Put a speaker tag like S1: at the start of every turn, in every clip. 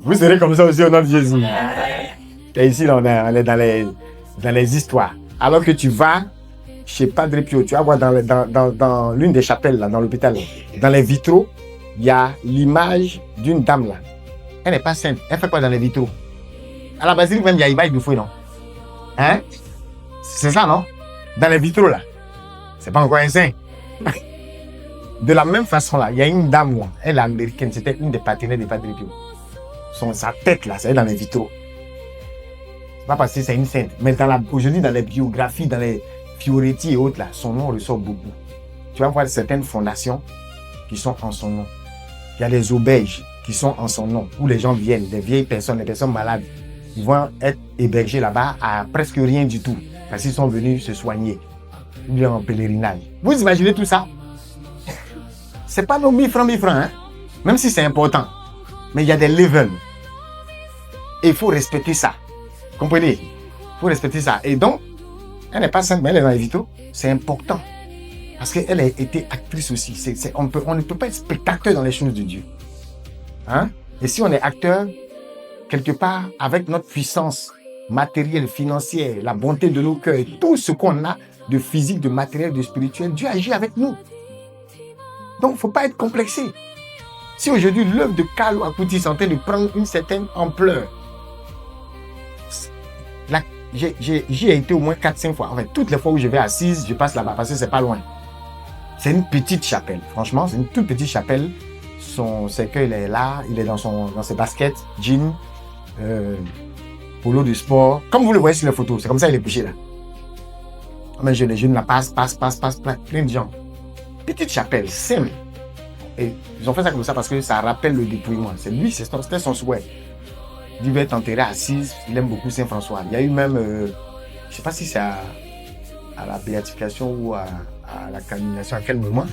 S1: Vous serez comme ça aussi au nom de Jésus. Et ici, on est dans les histoires. Alors que tu vas chez Padre Pio, tu vas voir dans l'une des chapelles, là, dans l'hôpital, dans les vitraux, il y a l'image d'une dame là. Elle n'est pas sainte. Elle fait quoi dans les vitraux? À la basilique, même, il y a l'image de fouille, non? Hein? C'est ça, non? Dans les vitraux là. C'est pas encore un saint. De la même façon là, il y a une dame là, elle est américaine, c'était une des partenaires de Padre Pio. Sa tête là, c'est dans les vitraux. C'est pas parce que c'est une sainte, mais aujourd'hui dans les biographies, dans les Fioretti et autres là, son nom ressort beaucoup. Tu vas voir certaines fondations qui sont en son nom. Il y a les auberges qui sont en son nom, où les gens viennent, des vieilles personnes, des personnes malades, ils vont être hébergés là-bas à presque rien du tout, parce qu'ils sont venus se soigner, ou bien en pèlerinage. Vous imaginez tout ça? C'est pas nos 1000 francs, hein? Même si c'est important. Mais il y a des levels. Et il faut respecter ça. Comprenez? Il faut respecter ça. Et donc, elle n'est pas simple, mais elle est dans les vitaux. C'est important. Parce qu'elle a été actrice aussi. On ne peut pas être spectateur dans les choses de Dieu. Hein? Et si on est acteur, quelque part, avec notre puissance matérielle, financière, la bonté de nos cœurs, tout ce qu'on a de physique, de matériel, de spirituel, Dieu agit avec nous. Donc, il ne faut pas être complexé. Si aujourd'hui, l'œuvre de Carlo Acutis est en train de prendre une certaine ampleur, j'y ai été au moins 4-5 fois. En fait, toutes les fois où je vais à Assise, je passe là-bas parce que c'est pas loin. C'est une petite chapelle. Franchement, c'est une toute petite chapelle. Son cercueil il est là, il est dans ses baskets, jeans, polo de sport. Comme vous le voyez sur les photos, c'est comme ça il est couché là. Mais les jeunes là passent, plein de gens. Petite chapelle, simple. Et ils ont fait ça comme ça parce que ça rappelle le dépouillement. C'est lui, c'était son souhait. Il va être enterré à Assise. Il aime beaucoup Saint François. Il y a eu même, je ne sais pas si c'est à la béatification ou à la canonisation, à quel moment,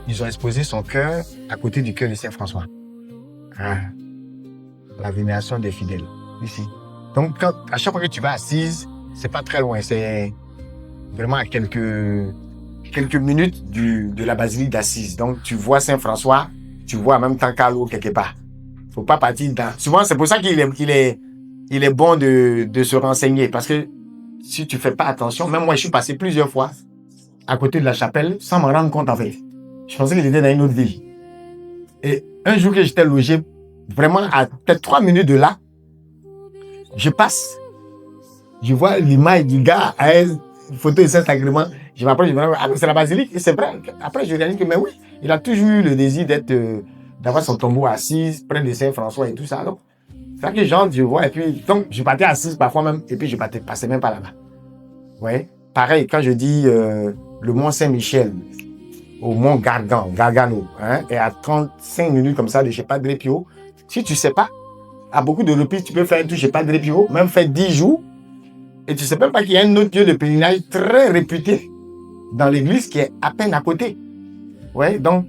S1: ils ont exposé son cœur à côté du cœur de Saint François. Ah, la vénération des fidèles, ici. Donc, à chaque fois que tu vas à Assise, c'est pas très loin. C'est vraiment à quelques minutes de la basilique d'Assise. Donc, tu vois Saint François, tu vois en même temps Carlo quelque part. Faut pas partir dans... Souvent, c'est pour ça qu'il est bon de se renseigner. Parce que si tu fais pas attention, même moi, je suis passé plusieurs fois à côté de la chapelle sans m'en rendre compte en fait. Je pensais qu'il était dans une autre ville. Et un jour que j'étais logé vraiment à peut-être 3 minutes de là, je passe. Je vois l'image du gars à une photo de Saint-Sacrement. Je m'approche, je me dis, ah, mais c'est la basilique. Et c'est vrai. Après, je réalise que, mais oui, il a toujours eu le désir d'avoir son tombeau assise, près de Saint-François et tout ça. Donc, c'est ça que je vois. Et puis, donc, je partais assise parfois même, et puis je passais même pas là-bas. Ouais. Pareil, quand je dis le Mont Saint-Michel, au Mont Gargano, hein, et à 35 minutes comme ça de chez Padre Pio, si tu sais pas, à beaucoup de reprises, tu peux faire un tour chez Padre Pio, même faire 10 jours, et tu sais même pas qu'il y a un autre lieu de pèlerinage très réputé dans l'église qui est à peine à côté. Ouais, donc,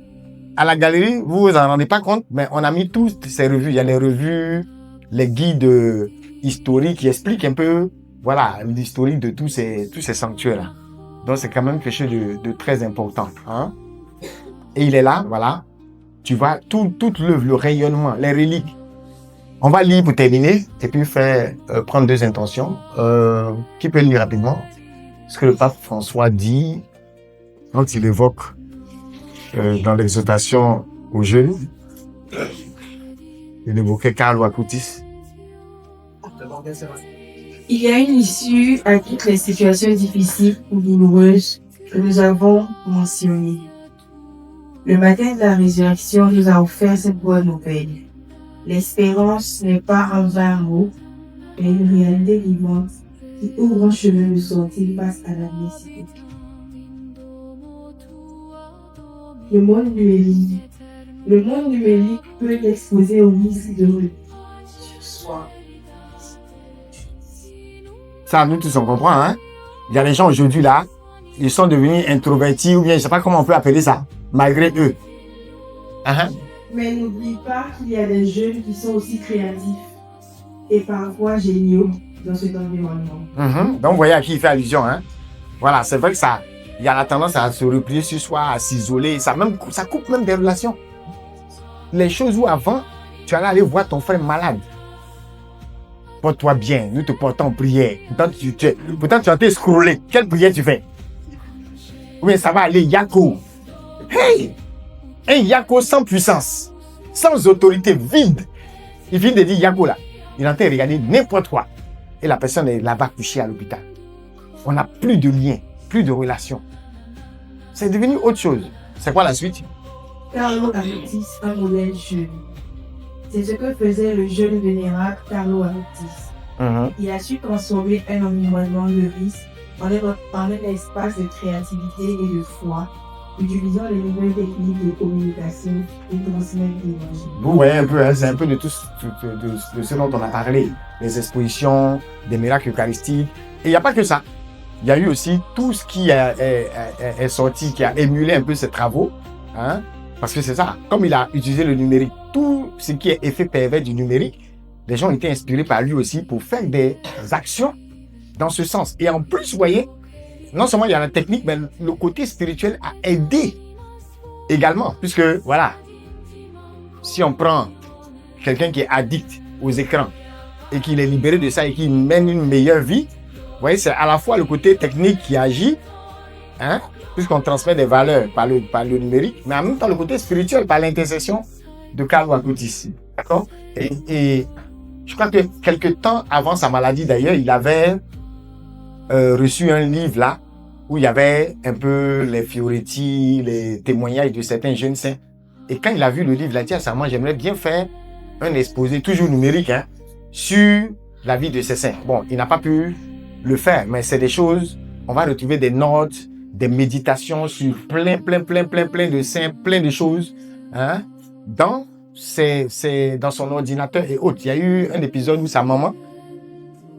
S1: à la galerie, vous vous en rendez pas compte, mais on a mis toutes ces revues. Il y a les revues, les guides historiques qui expliquent un peu, voilà, l'historique de tous ces sanctuaires-là. Donc, c'est quand même quelque chose de très important, hein. Et il est là, voilà. Tu vois, toute l'œuvre, le rayonnement, les reliques. On va lire pour terminer, et puis prendre 2 intentions. Qui peut lire rapidement ce que le pape François dit quand il évoque dans l'exhortation aux jeunes. Il évoquait Carlo Acutis.
S2: Il y a une issue à toutes les situations difficiles ou douloureuses que nous avons mentionnées. Le matin de la résurrection nous a offert cette bonne nouvelle. L'espérance n'est pas un vain mot, mais une réalité vivante qui ouvre un chemin de sortie face à l'adversité. Le monde numérique peut exposer au risque de repli sur soi.
S1: Ça, nous tous on comprend, hein. Il y a des gens aujourd'hui là, ils sont devenus introvertis ou bien je sais pas comment on peut appeler ça, malgré eux. Uh-huh.
S2: Mais n'oublie pas qu'il y a des jeunes qui sont aussi créatifs et parfois géniaux dans cet environnement.
S1: Mm-hmm. Donc, vous voyez à qui il fait allusion, hein. Voilà, c'est vrai que il y a la tendance à se replier sur soi, à s'isoler, ça coupe même des relations. Les choses où avant, tu allais aller voir ton frère malade, porte-toi bien, nous te portons en prière. Pourtant, tu as été scrollé. Quelle prière tu fais? Oui, ça va aller, Yako. Hey! Un Yako sans puissance, sans autorité, vide. Il vient de dire Yako là. Il est en train de regarder n'importe quoi. Et la personne est là-bas couchée à l'hôpital. On n'a plus de lien, plus de relation. C'est devenu autre chose. C'est quoi la suite?
S2: Carlo Acutis, un modèle jeune. C'est ce que faisait le jeune vénérable Carlo Acutis. Il a su transformer un environnement de risque en un espace de créativité et de foi, utilisant les nouvelles techniques de communication et transmettre l'énergie.
S1: Vous voyez un peu, hein, c'est un peu de tout de ce dont on a parlé. Les expositions, des miracles eucharistiques. Et il n'y a pas que ça. Il y a eu aussi tout ce qui est sorti, qui a émulé un peu ses travaux. Hein, parce que c'est ça. Comme il a utilisé le numérique, tout ce qui est effet pervers du numérique, les gens étaient inspirés par lui aussi pour faire des actions dans ce sens. Et en plus, vous voyez, non seulement il y a la technique, mais le côté spirituel a aidé également. Puisque, voilà, si on prend quelqu'un qui est addict aux écrans et qu'il est libéré de ça et qu'il mène une meilleure vie, vous voyez, c'est à la fois le côté technique qui agit, hein, puisqu'on transmet des valeurs par le numérique, mais en même temps le côté spirituel par l'intercession de Carlo Acutis. D'accord? Et je crois que quelques temps avant sa maladie, d'ailleurs, il avait reçu un livre là, où il y avait un peu les Fioretti, les témoignages de certains jeunes saints. Et quand il a vu le livre, il a dit à sa maman, j'aimerais bien faire un exposé, toujours numérique, hein, sur la vie de ces saints. Bon, il n'a pas pu le faire, mais c'est des choses, on va retrouver des notes, des méditations sur plein de saints, plein de choses, hein, dans son ordinateur et autres. Il y a eu un épisode où sa maman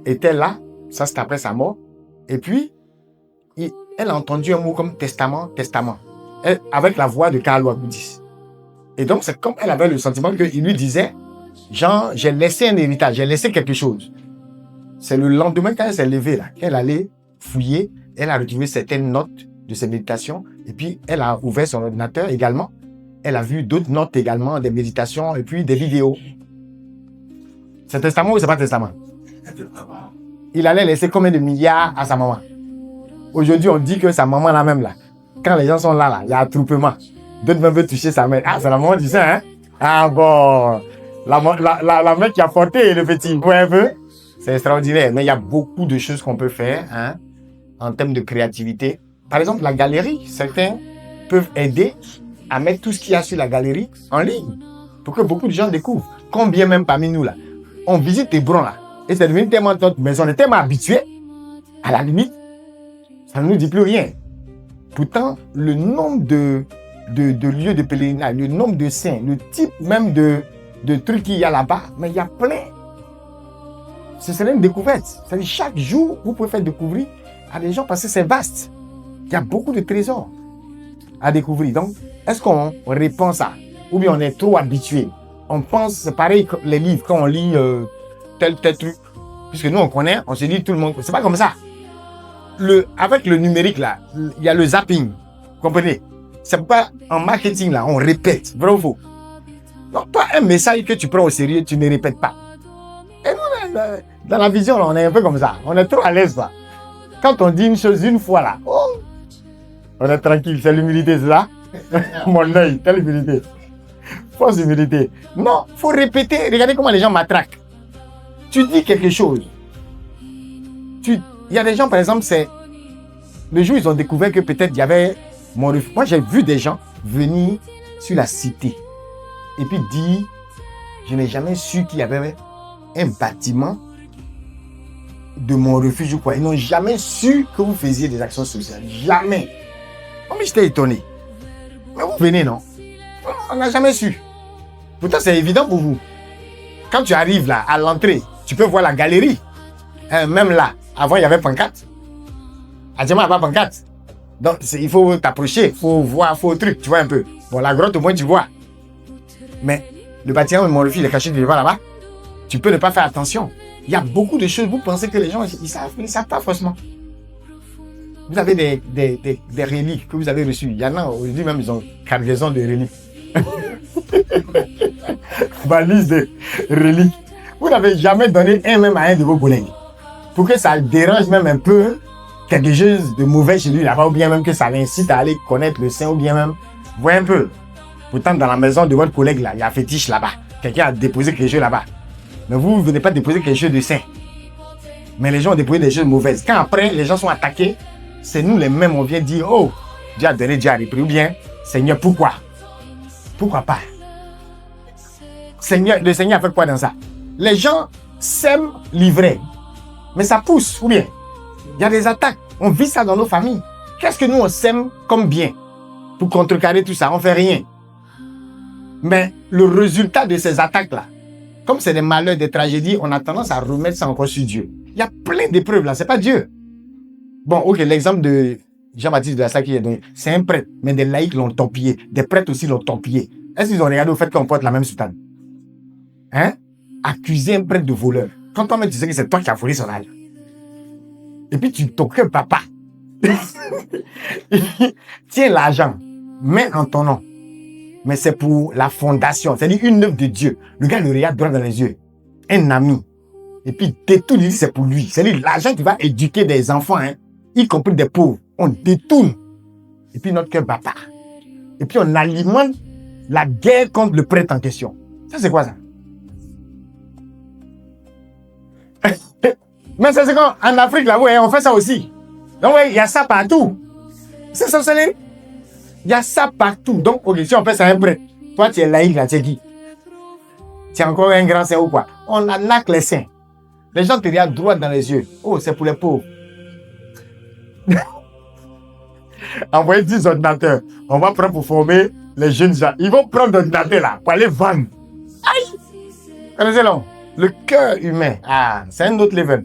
S1: était là, ça c'est après sa mort, et puis elle a entendu un mot comme testament, avec la voix de Carlo Acutis. Et donc c'est comme elle avait le sentiment qu'il lui disait, Jean, j'ai laissé un héritage, j'ai laissé quelque chose. C'est le lendemain quand elle s'est levée là, qu'elle allait fouiller, elle a retrouvé certaines notes de ses méditations, et puis elle a ouvert son ordinateur également. Elle a vu d'autres notes également, des méditations et puis des vidéos. C'est testament ou c'est pas testament? Il allait laisser combien de milliards à sa maman? Aujourd'hui, on dit que sa maman là même là, quand les gens sont là, il y a attroupement. D'autres même veulent toucher sa mère. Ah, c'est la maman du sein, hein? Ah bon, la mère qui a porté le petit, vous voyez un peu? C'est extraordinaire, mais il y a beaucoup de choses qu'on peut faire, hein, en termes de créativité. Par exemple, la galerie, certains peuvent aider à mettre tout ce qu'il y a sur la galerie en ligne pour que beaucoup de gens découvrent. Combien même parmi nous là, on visite Hébron là, et c'est devenu tellement notre maison, on est tellement habitués, à la limite, ça ne nous dit plus rien. Pourtant, le nombre de lieux de pèlerinage, le nombre de saints, le type même de trucs qu'il y a là-bas, mais il y a plein. Ce serait une découverte. C'est-à-dire chaque jour, vous pouvez faire découvrir à des gens parce que c'est vaste. Il y a beaucoup de trésors à découvrir. Donc, est-ce qu'on répond ça? Ou bien on est trop habitué? On pense, c'est pareil que les livres, quand on lit tel truc. Puisque nous, on connaît, on se dit tout le monde. C'est pas comme ça. Avec le numérique, là, il y a le zapping. Vous comprenez? C'est pas en marketing, là, on répète. Vrai ou faux? Donc, toi, un message que tu prends au sérieux, tu ne répètes pas. Et nous, dans la vision, là, on est un peu comme ça. On est trop à l'aise, là. Quand on dit une chose une fois, là, oh, on est tranquille. C'est l'humilité, c'est ça? Mon œil, quelle humilité. Fausse humilité. Non, faut répéter. Regardez comment les gens matraquent. Tu dis quelque chose. Il y a des gens, par exemple, c'est le jour où ils ont découvert que peut-être il y avait mon refuge. Moi, j'ai vu des gens venir sur la cité et puis dire, je n'ai jamais su qu'il y avait un bâtiment de mon refuge ou quoi. Ils n'ont jamais su que vous faisiez des actions sociales. Jamais. Moi, j'étais étonné. Mais vous venez, non? On n'a jamais su. Pourtant, c'est évident pour vous. Quand tu arrives là, à l'entrée, tu peux voir la galerie. Même là, avant, il y avait pancarte. Actuellement, il n'y a pas pancarte. Donc, il faut t'approcher, il faut voir, il faut truc, tu vois un peu. Bon, la grotte, au moins, tu vois. Mais le bâtiment de mon refuge, il est caché, tu le vois là-bas. Tu peux ne pas faire attention. Il y a beaucoup de choses, vous pensez que les gens, ils savent pas forcément. Vous avez des reliques que vous avez reçues. Il y en a, aujourd'hui même, ils ont cargaison de reliques. Valise de reliques. Vous vous n'avez jamais donné un même à un de vos collègues pour que ça dérange même un peu quelque chose de mauvais chez lui là-bas, ou bien même que ça l'incite à aller connaître le Saint, ou bien même, voyez un peu. Pourtant, dans la maison de votre collègue là, il y a un fétiche là-bas. Quelqu'un a déposé quelque chose là-bas. Mais vous ne venez pas déposer quelque chose de saint. Mais les gens ont déposé des choses mauvaises. Quand après, les gens sont attaqués, c'est nous les mêmes, on vient dire, oh, Dieu a donné, Dieu a repris. Ou bien, Seigneur, pourquoi? Pourquoi pas? Seigneur, le Seigneur a fait quoi dans ça? Les gens s'aiment livrer. Mais ça pousse, ou bien? Il y a des attaques. On vit ça dans nos familles. Qu'est-ce que nous, on sème comme bien? Pour contrecarrer tout ça, on ne fait rien. Mais le résultat de ces attaques-là, comme c'est des malheurs, des tragédies, on a tendance à remettre ça encore sur Dieu. Il y a plein d'épreuves là, c'est pas Dieu. Bon, ok, l'exemple de Jean-Baptiste de la Salle qui est donné, c'est un prêtre, mais des laïcs l'ont torpillé, des prêtres aussi l'ont torpillé. Est-ce qu'ils ont regardé au fait qu'on porte la même soutane? Hein? Accuser un prêtre de voleur. Quand toi-même tu sais que c'est toi qui as volé son âge. Et puis tu t'occupes papa. Tiens l'argent, mets en ton nom. Mais c'est pour la fondation, c'est-à-dire une œuvre de Dieu. Le gars le regarde droit dans les yeux. Un ami. Et puis détourne, il dit c'est pour lui. C'est-à-dire l'argent qui va éduquer des enfants, hein, y compris des pauvres. On détourne. Et puis notre cœur bat pas. Et puis on alimente la guerre contre le prêtre en question. Ça c'est quoi ça? Mais ça c'est quand en Afrique là, ouais, on fait ça aussi. Donc ouais, il y a ça partout. C'est ça, c'est il y a ça partout. Donc, ok, si on fait ça un prêtre, toi tu es laïque là, tu es qui? Tu es encore un grand saint ou quoi? On arnaque les saints. Les gens te regardent droit dans les yeux. Oh, c'est pour les pauvres. Envoyez 10 ordinateurs. On va prendre pour former les jeunes gens. Ils vont prendre l'ordinateur là pour aller vendre. Aïe! Connaissez-le? Le cœur humain. Ah, c'est un autre level.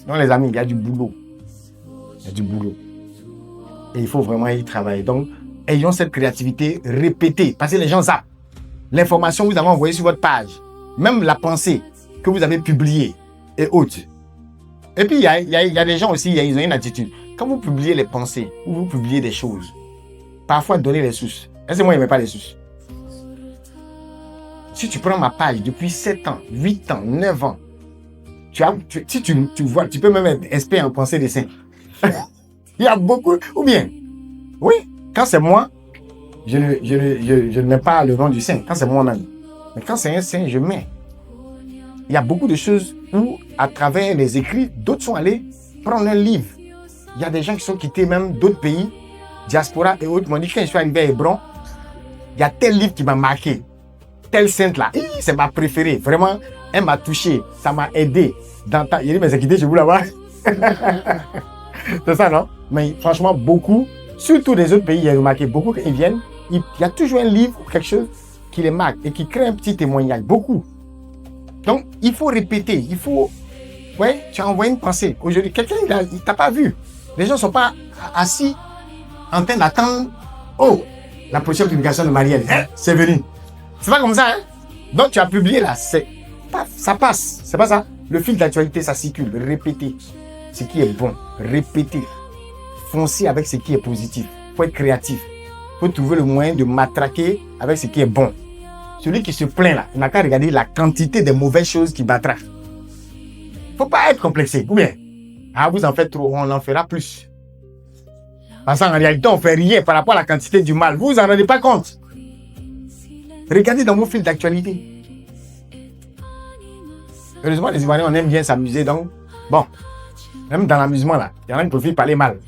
S1: Donc les amis, il y a du boulot. Il y a du boulot. Et il faut vraiment y travailler. Donc, ayons cette créativité répétée. Parce que les gens zappent. L'information que vous avez envoyée sur votre page, même la pensée que vous avez publiée et autres. Et puis, il y a des gens aussi, ils ont une attitude. Quand vous publiez les pensées ou vous publiez des choses, parfois donnez les sources. Est-ce que moi, je n'aimais pas les sources? Si tu prends ma page depuis 7 ans, 8 ans, 9 ans, si tu vois, tu peux même être expert en pensée des saints. Il y a beaucoup, ou bien, oui, quand c'est moi, je ne mets pas le nom du saint, quand c'est moi-même. Mais quand c'est un saint, je mets. Il y a beaucoup de choses où, à travers les écrits, d'autres sont allés prendre un livre. Il y a des gens qui sont quittés même d'autres pays, diaspora et autres, m'ont dit quand je suis arrivé à Hébron, il y a tel livre qui m'a marqué, telle sainte là, c'est ma préférée, vraiment, elle m'a touché, ça m'a aidé. Il a dit, mais c'est quitté chez vous là-bas. C'est ça, non? Mais franchement, beaucoup, surtout des autres pays, il y a remarqué, beaucoup quand ils viennent, il y a toujours un livre ou quelque chose qui les marque et qui crée un petit témoignage. Beaucoup. Donc, il faut répéter. Il faut... Ouais, tu as envoyé une pensée. Aujourd'hui, quelqu'un, il t'a pas vu. Les gens ne sont pas assis en train d'attendre. Oh, la prochaine publication de Marielle, hein, c'est venu. C'est pas comme ça, hein? Donc, tu as publié là. Ça passe. C'est pas ça. Le fil d'actualité, ça circule. Répétez ce qui est bon. Répétez. Foncez avec ce qui est positif. Il faut être créatif. Il faut trouver le moyen de matraquer avec ce qui est bon. Celui qui se plaint là, il n'a qu'à regarder la quantité de mauvaises choses qu'il matraque. Il ne faut pas être complexé. Ou bien, vous en faites trop, on en fera plus. Parce qu'en réalité, on ne fait rien par rapport à la quantité du mal. Vous en rendez pas compte. Regardez dans vos fils d'actualité. Heureusement, les Ivoiriens, on aime bien s'amuser. Donc, bon, même dans l'amusement là, il y en a qui profitent de parler mal.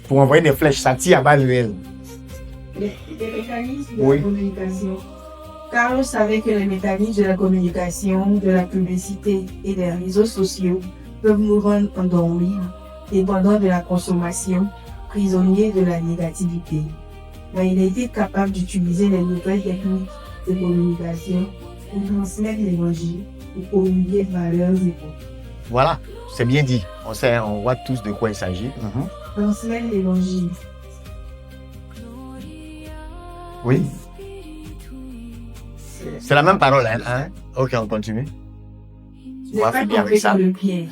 S1: Pour envoyer des flèches, ça tire à balles réelles.
S2: Les mécanismes de
S1: Oui.
S2: la communication. Carlos savait que les mécanismes de la communication, de la publicité et des réseaux sociaux peuvent nous rendre endormis, dépendants de la consommation, prisonniers de la négativité. Mais il a été capable d'utiliser les nouvelles techniques de communication pour transmettre l'évangile et communiquer valeurs et bons.
S1: Voilà, c'est bien dit. On voit tous de quoi il s'agit.
S2: Transmettre l'évangile.
S1: Oui. C'est la même parole, hein? Ok, on continue.
S2: Ne pas tomber dans le piège.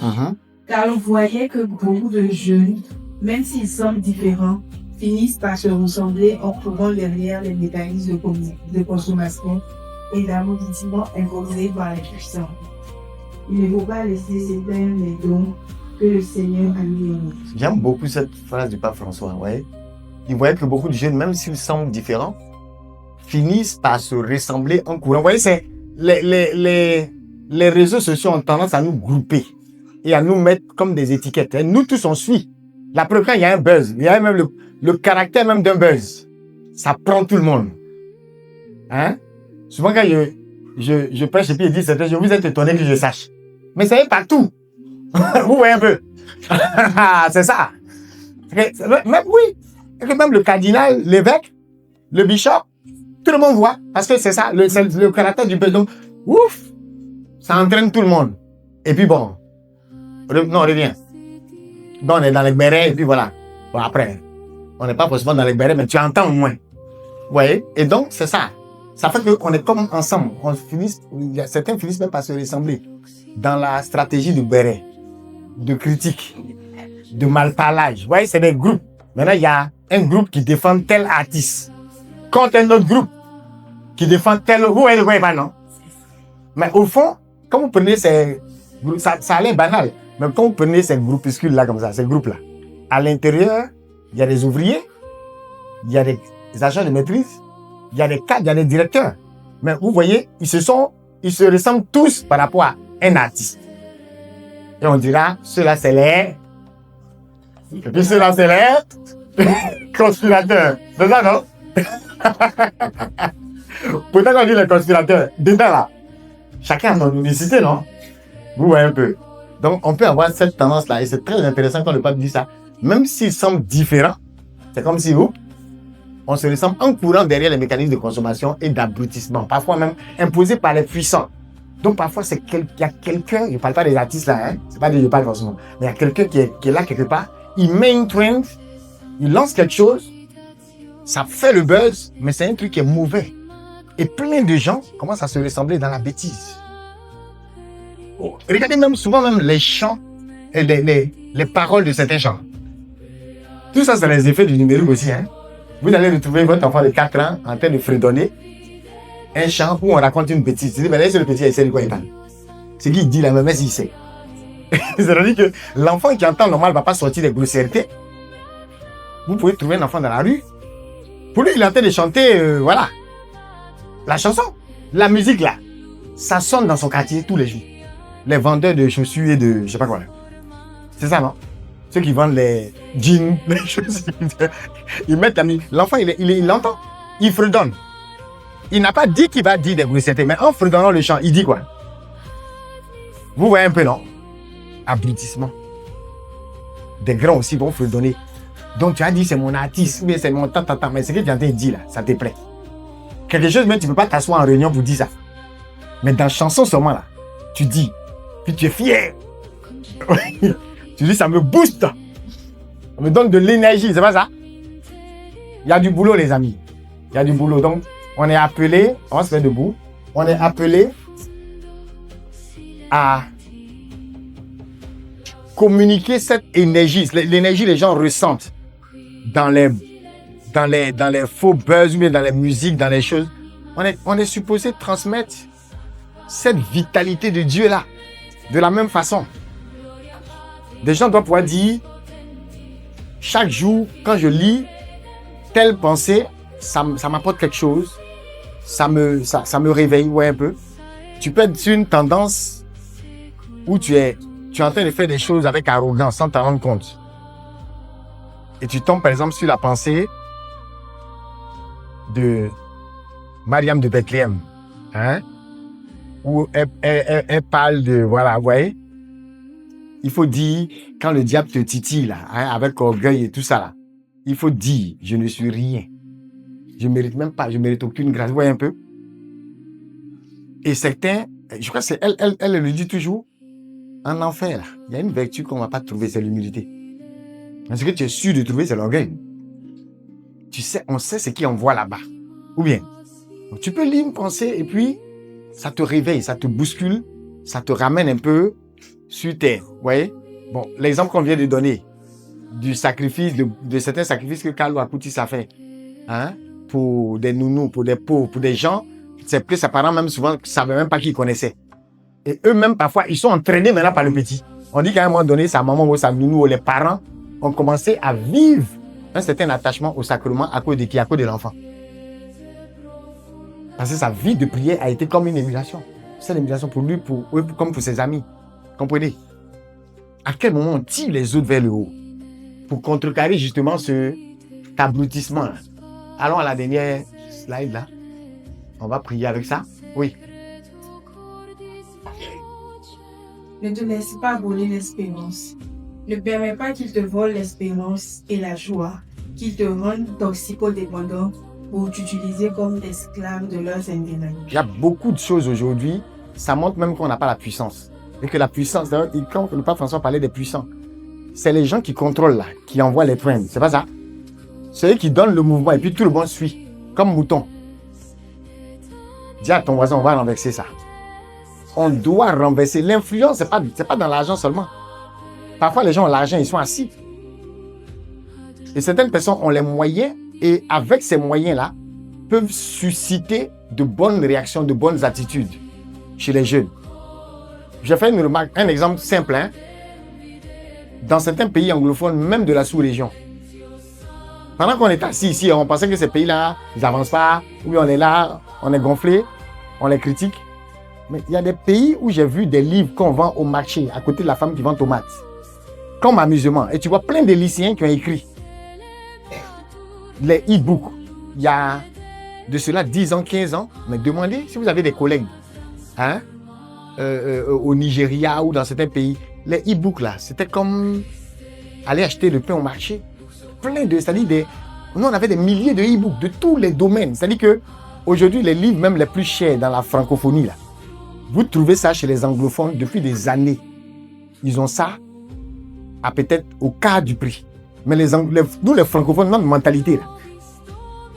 S2: Car on voyait que beaucoup de jeunes, même s'ils semblent différents, finissent par se ressembler en trouvant derrière les mécanismes de consommation et d'amortissement imposés par les puissants. Il ne faut pas laisser s'éteindre les dons que le Seigneur a mis en nous.
S1: J'aime beaucoup cette phrase du pape François, ouais. Il voyait que beaucoup de jeunes, même s'ils semblent différents, finissent par se ressembler en courant. Vous voyez, c'est les réseaux sociaux ont tendance à nous grouper et à nous mettre comme des étiquettes. Et nous tous, on suit. La preuve, quand il y a un buzz, il y a même le caractère même d'un buzz. Ça prend tout le monde. Hein? Souvent, quand je prêche et puis il dit certaines choses, vous êtes étonnés que je sache. Mais ça est partout. Vous voyez un peu. C'est ça. Même, oui. Même le cardinal, l'évêque, le bishop, tout le monde voit. Parce que c'est ça, le caractère du buzz. Donc, ouf, ça entraîne tout le monde. Et puis bon, non, on revient. Donc, on est dans les bérets et puis voilà. Bon, après, on n'est pas forcément dans les bérets, mais tu entends au moins. Vous voyez? Et donc, c'est ça. Ça fait qu'on est comme ensemble. Certains finissent même par se ressembler dans la stratégie du béret, de critique, de malparlage. Vous voyez, c'est des groupes. Maintenant, il y a un groupe qui défend tel artiste contre un autre groupe qui défend tel... Vous voyez pas, non? Mais au fond, quand vous prenez ces... Ça a l'air banal. Mais quand vous prenez ces groupuscules-là comme ça, ces groupes-là, à l'intérieur, il y a des ouvriers, il y a des agents de maîtrise, il y a des cadres, il y a des directeurs. Mais vous voyez, ils se ressemblent tous par rapport à un artiste. Et on dira, ceux-là, c'est les... Et puis ceux-là, c'est les... conspirateurs. C'est ça, non? Pourtant, quand on dit les conspirateurs, dedans là, chacun a son unicité, non? Vous voyez un peu. Donc, on peut avoir cette tendance-là, et c'est très intéressant quand le pape dit ça. Même s'ils semblent différents, c'est comme si on se ressemble en courant derrière les mécanismes de consommation et d'abrutissement, parfois même imposés par les puissants. Donc, parfois, il y a quelqu'un, je ne parle pas des artistes là, hein, c'est pas des je parle forcément, mais il y a quelqu'un qui est là quelque part, il met une trend, il lance quelque chose, ça fait le buzz, mais c'est un truc qui est mauvais. Et plein de gens commencent à se ressembler dans la bêtise. Oh, regardez souvent même les chants et les paroles de certains chants. Tout ça, c'est les effets du numérique aussi. Hein. Vous allez retrouver votre enfant de 4 ans en train de fredonner un chant où on raconte une bêtise. C'est le petit, il sait de quoi il parle. C'est qui dit la même chose, il sait. C'est-à-dire que l'enfant qui entend normal ne va pas sortir des grossièretés. Vous pouvez trouver un enfant dans la rue. Pour lui, il est en train de chanter, voilà. La chanson, la musique là, ça sonne dans son quartier tous les jours. Les vendeurs de chaussures et de je sais pas quoi. C'est ça, non? Ceux qui vendent les jeans, les choses. Ils mettent la musique. L'enfant, il l'entend. Il fredonne. Il n'a pas dit qu'il va dire des grossièretés, mais en fredonnant le chant, il dit quoi? Vous voyez un peu, non? Abrutissement. Des grands aussi vont fredonner. Donc tu as dit c'est mon artiste, mais c'est mon tata, mais ce que tu as dit là, ça te plaît. Quelque chose, mais tu ne peux pas t'asseoir en réunion pour dire ça. Mais dans la chanson seulement là, tu dis, puis tu es fier. Tu dis ça me booste. Ça me donne de l'énergie, c'est pas ça? Il y a du boulot les amis. Il y a du boulot. Donc on est appelé, on va se faire debout, on est appelé à communiquer cette énergie. L'énergie les gens ressentent dans les faux buzz, mais dans les musiques, dans les choses. On est supposé transmettre cette vitalité de Dieu là, de la même façon. Des gens doivent pouvoir dire, chaque jour, quand je lis telle pensée, ça m'apporte quelque chose, ça me réveille, ouais, un peu. Tu peux être sur une tendance où tu es en train de faire des choses avec arrogance sans t'en rendre compte. Et tu tombes par exemple sur la pensée de Mariam de Bethléem, hein, où elle parle de, voilà, vous voyez, il faut dire, quand le diable te titille, là, hein, avec orgueil et tout ça, là, il faut dire, je ne suis rien. Je mérite même pas, je mérite aucune grâce, vous voyez un peu. Et certains, je crois que c'est elle le dit toujours, en enfer, là, il y a une vertu qu'on ne va pas trouver, c'est l'humilité. Mais ce que tu es sûr de trouver, c'est l'orgueil. Tu sais, on sait ce qui envoie là-bas. Ou bien, donc tu peux lire une pensée et puis ça te réveille, ça te bouscule, ça te ramène un peu sur terre. Vous voyez? Bon, l'exemple qu'on vient de donner du sacrifice, de certains sacrifices que Carlo Acutis a fait, hein, pour des nounous, pour des pauvres, pour des gens, c'est plus apparent même souvent qu'ils ne savaient même pas qu'ils connaissaient. Et eux-mêmes, parfois, ils sont entraînés maintenant par le petit. On dit qu'à un moment donné, sa maman ou sa nounou ou les parents ont commencé à vivre un certain attachement au sacrement à cause de qui? À cause de l'enfant. Parce que sa vie de prière a été comme une émulation. C'est l'émulation pour lui, pour eux, comme pour ses amis. Comprenez? À quel moment on tire les autres vers le haut pour contrecarrer justement cet abrutissement? Allons à la dernière slide là. On va prier avec ça. Oui.
S2: Ne te laisse pas voler l'espérance. Ne permets pas qu'ils te volent l'espérance et la joie, qu'ils te rendent toxicodépendants pour t'utiliser comme esclave de leurs intérêts.
S1: Il y a beaucoup de choses aujourd'hui, ça montre même qu'on n'a pas la puissance. Et que la puissance, quand le pape François parlait des puissants, c'est les gens qui contrôlent là, qui envoient les trains, c'est pas ça? C'est eux qui donnent le mouvement et puis tout le monde suit, comme mouton. Dis à ton voisin, on va renverser ça. On doit renverser. L'influence, c'est pas dans l'argent seulement. Parfois, les gens ont l'argent, ils sont assis. Et certaines personnes ont les moyens et avec ces moyens-là, peuvent susciter de bonnes réactions, de bonnes attitudes chez les jeunes. Je fais une remarque, un exemple simple. Dans certains pays anglophones, même de la sous-région, pendant qu'on est assis ici, on pensait que ces pays-là, ils n'avancent pas, oui, on est là, on est gonflé, on les critique. Mais il y a des pays où j'ai vu des livres qu'on vend au marché, à côté de la femme qui vend tomates, comme amusement. Et tu vois plein de lycéens qui ont écrit les e-books. Il y a de cela 10 ans, 15 ans. Mais demandez si vous avez des collègues au Nigeria ou dans certains pays. Les e-books là, c'était comme aller acheter le pain au marché. Plein de, c'est-à-dire nous on avait des milliers de e-books de tous les domaines. C'est-à-dire que aujourd'hui les livres même les plus chers dans la francophonie là, vous trouvez ça chez les anglophones depuis des années. Ils ont ça à peut-être au quart du prix. Mais nous les francophones, notre mentalité là,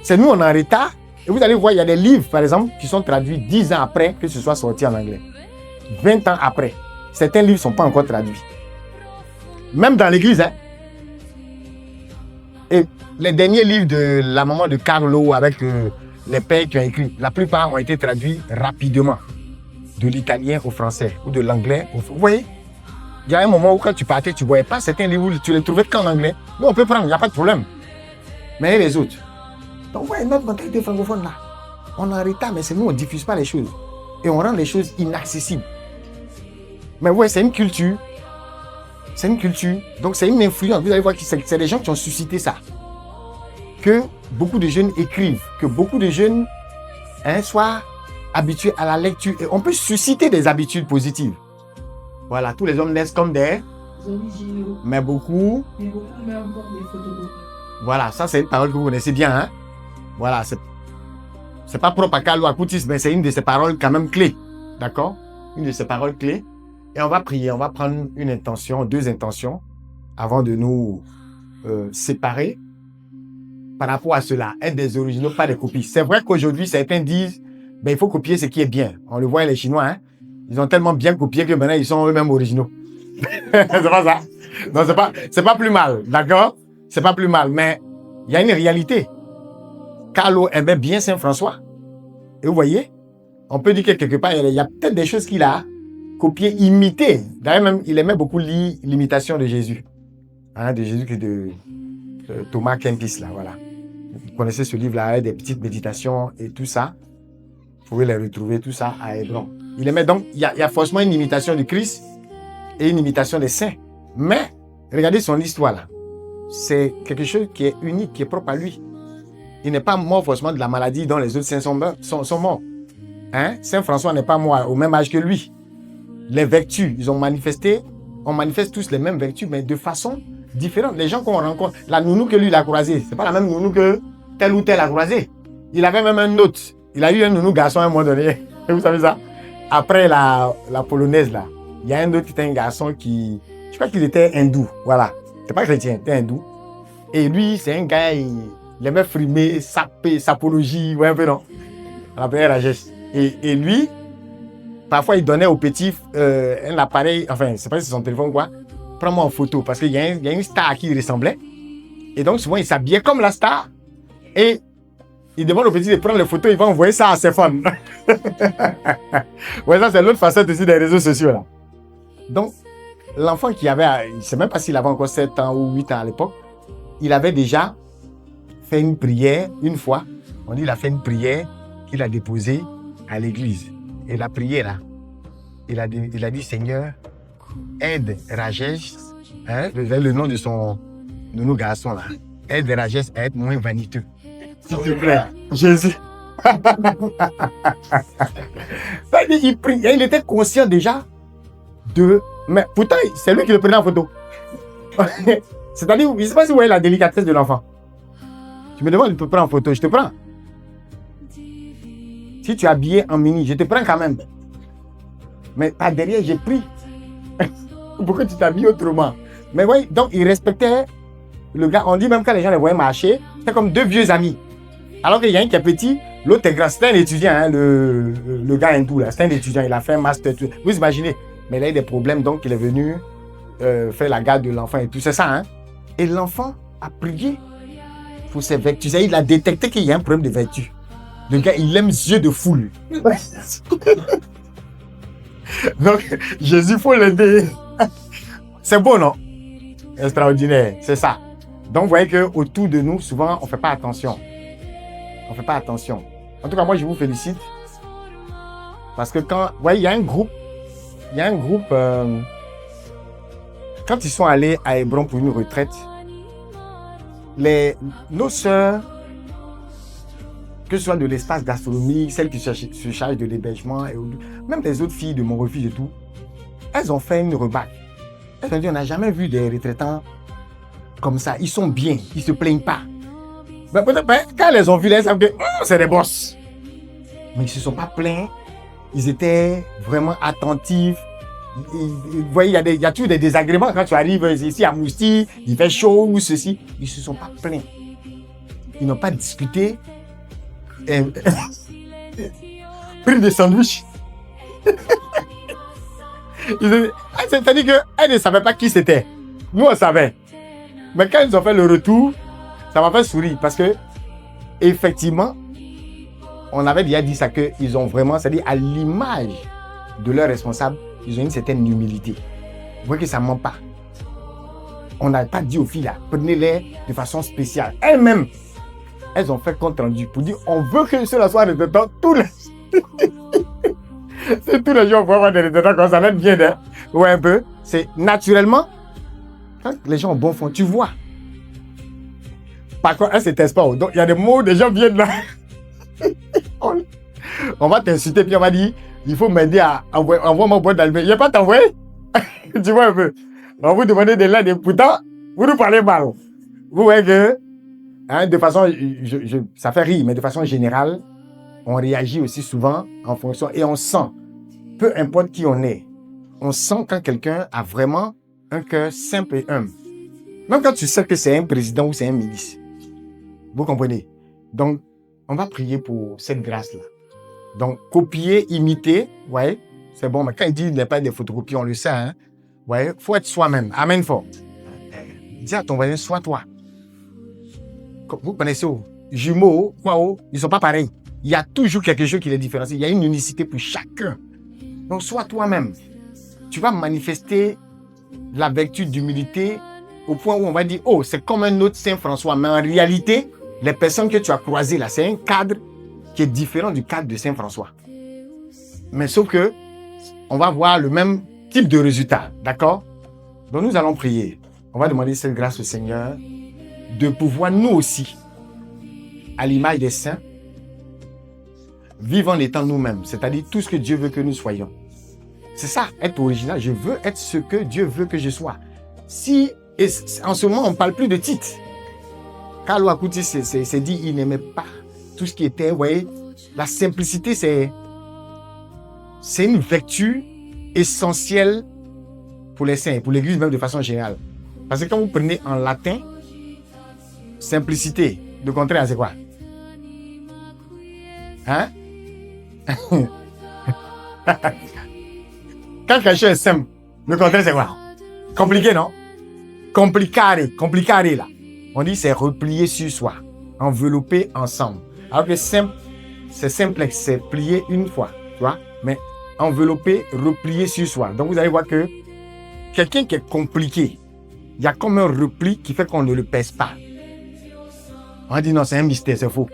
S1: c'est nous on est en retard. Et vous allez voir, il y a des livres par exemple qui sont traduits 10 ans après que ce soit sorti en anglais. 20 ans après. Certains livres ne sont pas encore traduits. Même dans l'église. Et les derniers livres de la maman de Carlo avec les pères qui ont écrit, la plupart ont été traduits rapidement. De l'italien au français ou de l'anglais au... Vous voyez, il y a un moment où quand tu partais, tu ne voyais pas certains livres, tu les trouvais qu'en anglais. Nous, on peut prendre, il n'y a pas de problème. Mais les autres. Donc, vous voyez, notre mentalité francophone là, on est en retard, mais c'est nous, on ne diffuse pas les choses. Et on rend les choses inaccessibles. Mais ouais, c'est une culture. C'est une culture. Donc, c'est une influence. Vous allez voir que c'est des gens qui ont suscité ça. Que beaucoup de jeunes écrivent. Que beaucoup de jeunes soient habitués à la lecture. Et on peut susciter des habitudes positives. Voilà, tous les hommes naissent comme des
S2: originaux.
S1: Mais beaucoup
S2: Mais beaucoup même comme des photocopies.
S1: Voilà, ça c'est une parole que vous connaissez bien. Voilà, c'est pas propre à Carlo Acutis, mais c'est une de ces paroles quand même clés. D'accord? Une de ces paroles clés. Et on va prier, on va prendre une intention, 2 intentions, avant de nous séparer par rapport à cela. Être des originaux, pas des copies. C'est vrai qu'aujourd'hui, certains disent, il faut copier ce qui est bien. On le voit, les Chinois, ils ont tellement bien copié que maintenant, ils sont eux-mêmes originaux. C'est pas ça. Non, c'est pas plus mal, d'accord? C'est pas plus mal, mais il y a une réalité. Carlo aimait bien Saint François. Et vous voyez, on peut dire que quelque part, il y a peut-être des choses qu'il a copiées, imitées. D'ailleurs, même, il aimait beaucoup lire l'imitation de Jésus. De Jésus que de Thomas Kempis, là, voilà. Vous connaissez ce livre-là, des petites méditations et tout ça. Vous pouvez les retrouver, tout ça, à Hébron. Il aimait donc, il y a forcément une imitation du Christ et une imitation des saints. Mais, regardez son histoire, là. C'est quelque chose qui est unique, qui est propre à lui. Il n'est pas mort forcément de la maladie dont les autres saints sont morts. Saint François n'est pas mort au même âge que lui. Les vertus, ils ont manifesté, on manifeste tous les mêmes vertus, mais de façon différente. Les gens qu'on rencontre, la nounou que lui il a croisée, c'est pas la même nounou que tel ou tel a croisé. Il avait même un autre. Il a eu un nounou garçon à un moment donné. Vous savez ça? Après la polonaise là, il y a un autre qui était un garçon qui, je crois qu'il était hindou, voilà. C'est pas chrétien, il était hindou. Et lui, c'est un gars, il aimait frimer, saper, sapologie, ouais un peu non? À la première agesse. Et lui, parfois il donnait au petit un appareil, enfin, c'est pas si c'est son téléphone ou quoi, prends-moi en photo, parce qu'il y a une star à qui il ressemblait. Et donc souvent il s'habillait comme la star. Et il demande au petit de prendre les photos, il va envoyer ça à ses fans. Ouais, ça, c'est l'autre facette aussi des réseaux sociaux, là. Donc, l'enfant qui avait, je ne sais même pas s'il avait encore 7 ans ou 8 ans à l'époque, il avait déjà fait une prière une fois. On dit qu'il a fait une prière qu'il a déposée à l'église. Et la prière, là, il a dit, Seigneur, aide Rajesh, hein, le nom de nos garçons, là. Aide Rajesh à être moins vaniteux. S'il te plaît, Jésus. Il prie, et il était conscient déjà de... Mais pourtant, c'est lui qui le prenait en photo. C'est-à-dire, je ne sais pas si vous voyez la délicatesse de l'enfant. Tu me demandes de te prendre en photo, je te prends. Si tu es habillé en mini, je te prends quand même. Mais par derrière, j'ai pris. Pourquoi tu t'habilles autrement? Mais oui, donc il respectait le gars. On dit même quand les gens les voyaient marcher, c'était comme deux vieux amis. Alors qu'il y a un qui est petit, l'autre est grand. C'était un étudiant, hein, le gars hindou là. C'était un étudiant, il a fait un master. Vous imaginez? Mais il a eu des problèmes, donc il est venu faire la garde de l'enfant et tout. C'est ça, hein? Et l'enfant a prié pour ses vertus. Il a détecté qu'il y a un problème de vertu. Le gars, il aime yeux de foule. Donc, Jésus, il faut l'aider. C'est beau, non? Extraordinaire, c'est ça. Donc, vous voyez qu'autour de nous, souvent, on ne fait pas attention. On ne fait pas attention. En tout cas, moi, je vous félicite. Parce que quand... Vous voyez, il y a un groupe... quand ils sont allés à Hébron pour une retraite, nos sœurs, que ce soit de l'espace gastronomique, celles qui se chargent de l'hébergement, et même les autres filles de mon refuge et tout, elles ont fait une remarque. Elles ont dit, on n'a jamais vu des retraitants comme ça. Ils sont bien, ils ne se plaignent pas. Mais quand elles les ont vus, elles savent que c'est des boss. Mais ils ne se sont pas plaints. Ils étaient vraiment attentifs. Vous voyez, il y a toujours des désagréments quand tu arrives ici à Mousti, il fait chaud ou ceci. Ils ne se sont pas plaints. Ils n'ont pas discuté. Pris des sandwichs. C'est-à-dire qu'elles ne savaient pas qui c'était. Nous, on savait. Mais quand ils ont fait le retour, ça m'a fait sourire parce que, effectivement, on avait déjà dit ça, qu'ils ont vraiment, c'est-à-dire à l'image de leurs responsables, ils ont une certaine humilité. Vous voyez que ça ne ment pas. On n'a pas dit aux filles là, prenez-les de façon spéciale. Elles-mêmes, elles ont fait compte rendu pour dire on veut que cela soit retraitants tous les c'est tous les jours pour avoir des retraitants comme ça, même bien, hein? Ouais, un peu. C'est naturellement, quand les gens ont bon fond, tu vois. Par contre, elles ne se taisent pas. Donc, il y a des mots, des gens viennent là. On va t'insulter, puis on va dire il faut m'aider à envoyer mon boîte d'album. Il n'y a pas t'envoyer. Tu vois un peu. On vous demande de l'aide et pourtant, vous nous parlez mal. Vous voyez que, hein, de façon, ça fait rire, mais de façon générale, on réagit aussi souvent en fonction et on sent, peu importe qui on est, on sent quand quelqu'un a vraiment un cœur simple et humble. Même quand tu sais que c'est un président ou c'est un ministre. Vous comprenez? Donc, on va prier pour cette grâce-là. Donc, copier, imiter, ouais, c'est bon. Mais quand il dit qu'il n'y a pas de photocopies, on le sait, hein. Ouais, faut être soi-même. Amen fort. Dis à ton voisin, sois toi. Vous connaissez, jumeaux, quoi, ils ne sont pas pareils. Il y a toujours quelque chose qui les différencie. Il y a une unicité pour chacun. Donc, sois toi-même. Tu vas manifester la vertu d'humilité au point où on va dire, oh, c'est comme un autre Saint François. Mais en réalité, les personnes que tu as croisées là, c'est un cadre qui est différent du cadre de Saint François. Mais sauf que, on va voir le même type de résultat. D'accord? Donc, nous allons prier. On va demander cette grâce au Seigneur de pouvoir nous aussi, à l'image des saints, vivre en étant nous-mêmes. C'est-à-dire tout ce que Dieu veut que nous soyons. C'est ça, être original. Je veux être ce que Dieu veut que je sois. Si, et en ce moment, on ne parle plus de titre. Carlo Acutis s'est dit il n'aimait pas tout ce qui était, vous voyez, la simplicité, c'est une vertu essentielle pour les saints, pour l'Église même de façon générale. Parce que quand vous prenez en latin, simplicité, le contraire, c'est quoi? Hein? Quand quelque chose est simple, le contraire, c'est quoi? Compliqué, non? Complicare là. On dit c'est replié sur soi, enveloppé ensemble. Alors que simple, c'est simplex, c'est plié une fois, tu vois, mais enveloppé, replié sur soi. Donc vous allez voir que quelqu'un qui est compliqué, il y a comme un repli qui fait qu'on ne le pèse pas. On dit non, c'est un mystère, c'est faux.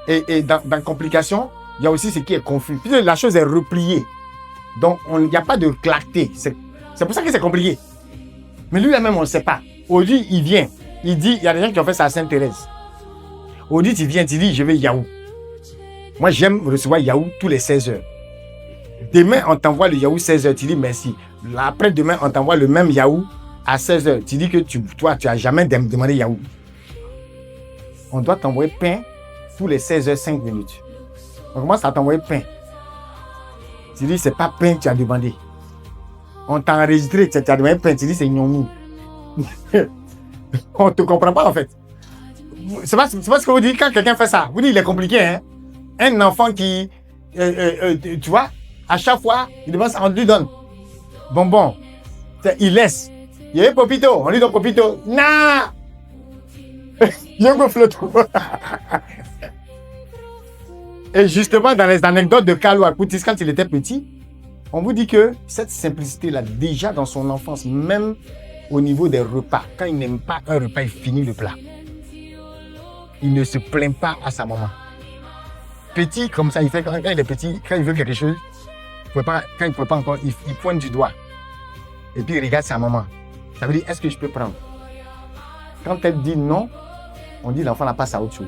S1: Et dans complication, il y a aussi ce qui est confus. Puisque la chose est repliée. Donc, il n'y a pas de clarté. C'est pour ça que c'est compliqué. Mais lui-même, on ne sait pas. Aujourd'hui, il vient. Il dit, il y a des gens qui ont fait ça à Sainte-Thérèse. Aujourd'hui, tu viens, tu dis, je vais Yahoo. Moi, j'aime recevoir Yahoo tous les 16 heures. Demain, on t'envoie le Yahoo 16 heures. Tu dis merci. Après-demain, on t'envoie le même Yahoo à 16 heures. Tu dis que toi, tu n'as jamais demandé Yahoo. On doit t'envoyer pain tous les 16 heures, 5 minutes. On commence à t'envoyer pain. Tu dis, c'est pas pain que tu as demandé. On t'a enregistré, tu as demandé pain. Tu dis, c'est gnomi. On ne te comprend pas, en fait. C'est pas ce que vous dites quand quelqu'un fait ça. Vous dites, il est compliqué, hein. Un enfant qui, tu vois, à chaque fois, il demande, on lui donne bonbon. Il laisse. Il y a un popito. On lui donne popito. Non! Il y a un flotte. Et justement, dans les anecdotes de Carlo Acutis, quand il était petit, on vous dit que cette simplicité-là, déjà dans son enfance, même au niveau des repas, quand il n'aime pas un repas, il finit le plat. Il ne se plaint pas à sa maman. Petit, comme ça, il fait quand il est petit, quand il veut quelque chose, quand il ne peut pas encore, il pointe du doigt. Et puis il regarde sa maman. Ça veut dire, est-ce que je peux prendre? Quand elle dit non, on dit l'enfant la passe à autre chose.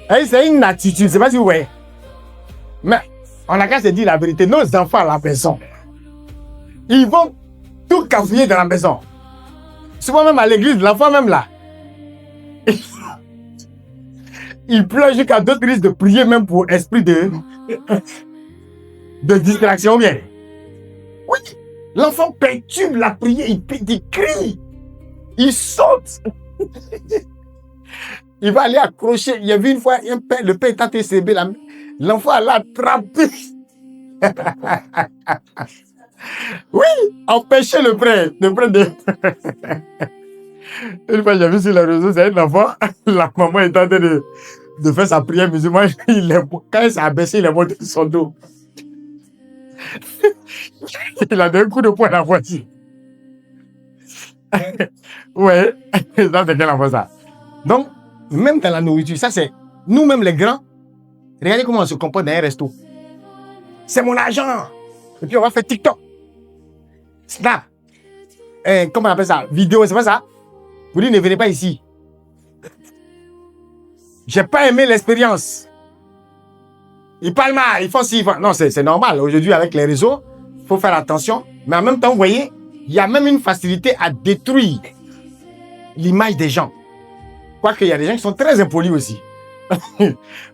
S1: C'est une attitude, je ne sais pas si vous voyez. Mais on a qu'à se dire la vérité. Nos enfants à la maison, ils vont tout cafouiller dans la maison. Souvent même à l'église, l'enfant même là. Il pleure jusqu'à d'autres risques de prier même pour esprit de distraction bien. Oui, l'enfant perturbe la prière, il crie, il saute. Il va aller accrocher. Il y a vu une fois le père étant TCB, l'enfant l'a attrapé. Oui, empêcher le prêtre de... Une fois, j'ai vu sur les réseaux, c'est un enfant, la maman est en train de faire sa prière musulmane. Quand il s'est abaissé, il est monté sur son dos. Il a donné un coup de poing à la voiture. Ouais, ça c'est quel enfant ça. Donc, même dans la nourriture, ça c'est nous-mêmes les grands. Regardez comment on se comporte dans un resto. C'est mon argent. Et puis on va faire TikTok. Snap. Comment on appelle ça? Vidéo, c'est pas ça? Vous dites ne venez pas ici. J'ai pas aimé l'expérience. Ils parlent mal, ils font ci, non, c'est normal. Aujourd'hui, avec les réseaux, il faut faire attention. Mais en même temps, vous voyez, il y a même une facilité à détruire l'image des gens. Quoique, il y a des gens qui sont très impolis aussi.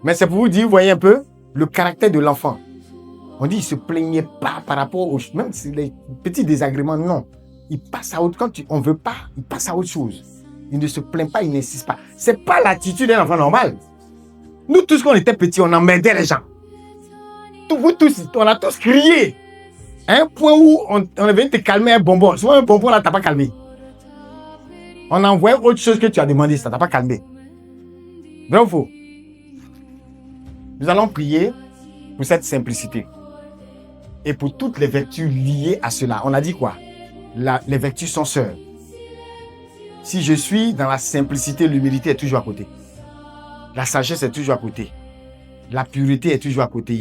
S1: Mais c'est pour vous dire, vous voyez un peu, le caractère de l'enfant. On dit, il ne se plaignait pas par rapport aux... Même si les petits désagréments, non. Il passe à autre... Quand on ne veut pas, il passe à autre chose. Il ne se plaint pas, il n'insiste pas. Ce n'est pas l'attitude d'un enfant normal. Nous tous, quand on était petits, on emmerdait les gens. Vous tous, on a tous crié. À un point où on est venu te calmer un bonbon. Souvent, un bonbon, là, tu n'as pas calmé. On a envoyé autre chose que tu as demandé, ça ne t'a pas calmé. Vrai ou faux? Nous allons prier pour cette simplicité. Et pour toutes les vertus liées à cela. On a dit quoi? Les vertus sont sœurs. Si je suis dans la simplicité, l'humilité est toujours à côté. La sagesse est toujours à côté. La pureté est toujours à côté.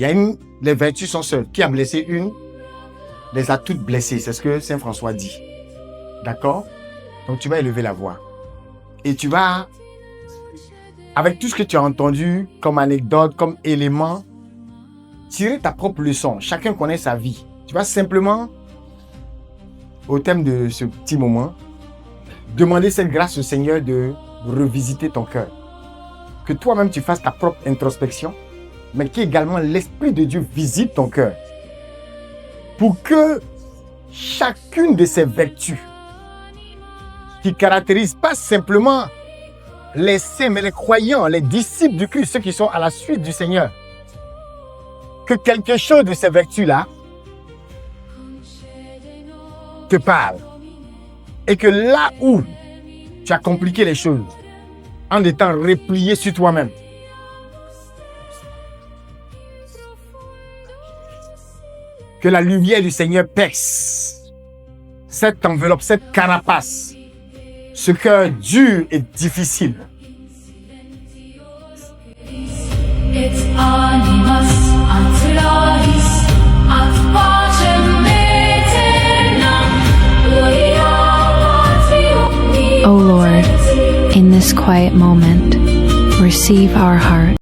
S1: Les vertus sont seules. Qui a blessé une, les a toutes blessées. C'est ce que Saint François dit. D'accord? Donc tu vas élever la voix. Et tu vas, avec tout ce que tu as entendu comme anecdote, comme élément, tirer ta propre leçon. Chacun connaît sa vie. Tu vas simplement, au thème de ce petit moment, demander cette grâce au Seigneur de revisiter ton cœur. Que toi-même tu fasses ta propre introspection, mais qu'également l'Esprit de Dieu visite ton cœur. Pour que chacune de ces vertus qui caractérisent pas simplement les saints, mais les croyants, les disciples du Christ, ceux qui sont à la suite du Seigneur, que quelque chose de ces vertus-là te parle. Et que là où tu as compliqué les choses en étant replié sur toi-même. Que la lumière du Seigneur perce cette enveloppe, cette carapace, ce cœur dur et difficile.
S3: O Lord, in this quiet moment, receive our heart.